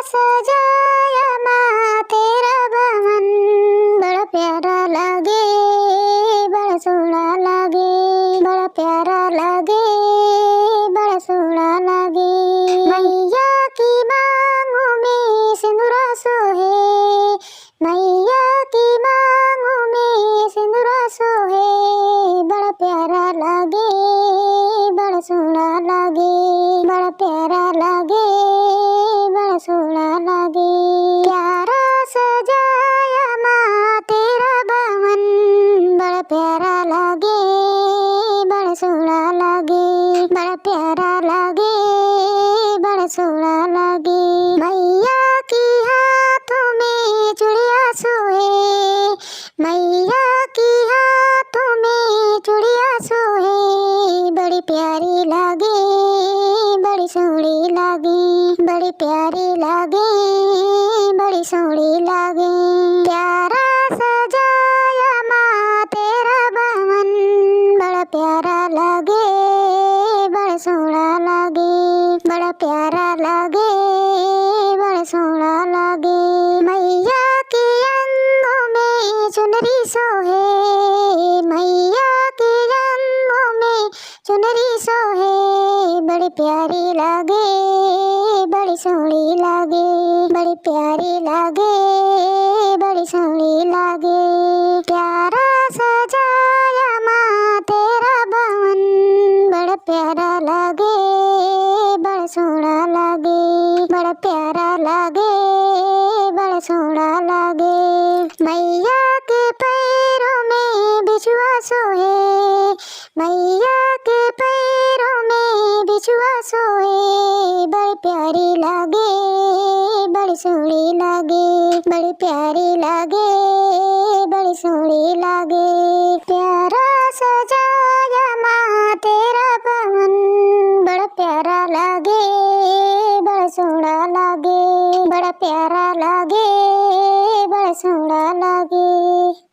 सजाया माँ तेरा भवन, बड़ा प्यारा लगे, बड़ा सोहना लगे, बड़ा प्यारा लगे, बड़ा सोहना लगे। मैया की मांगों में सिंदूरा सोहे, मैया की मांगों में सिंदूरा सोहे, बड़ा प्यारा लगे, बड़ा सोहना लगे, बड़ा प्यारा लगे, बड़ा सोहना लगे। प्यारा सजाया माँ तेरा भवन, बड़ा प्यारा लगे, बड़ा सोहना लगे, बड़ा प्यारा लगे, बड़ा सोहना लगे। मैया की हाथों में चूड़िया सोहे, मैया की हाथों में चूड़िया सोहे, बड़ी प्यारी लगे, बड़ी सोहनी लगे, बड़ी प्यारी लगे, बड़ी सोहनी लगे। प्यारा सजाया माँ तेरा भवन, बड़ा प्यारा लगे, बड़ा सोहना लगे, बड़ा प्यारा लगे, बड़ा सोहना लगे। मैया के अंगों में चुनरी सोहे, मैया के अंगों में चुनरी सोहे, बड़ी प्यारी लगे, बड़ी सोहनी लगे, बड़ी प्यारी लगे, बड़ी सोहनी लगे। प्यारा सजाया माँ तेरा भवन, बड़ा प्यारा लगे, बड़ा सोहना लगे, बड़ा प्यारा लगे, बड़ा सोहना लगे। मैया के पैरों में बिछुआ सोहे, मैया के पैरों में बिछुआ सोहे, बड़ी प्यारी लगे, बड़ी सोहनी लगे, बड़ी प्यारी लगे, बड़ी सोहनी लगे। प्यारा सजाया माँ तेरा भवन, बड़ा प्यारा लगे, बड़ा सोहना लगे, बड़ा प्यारा लगे, बड़ा सोहना लगे।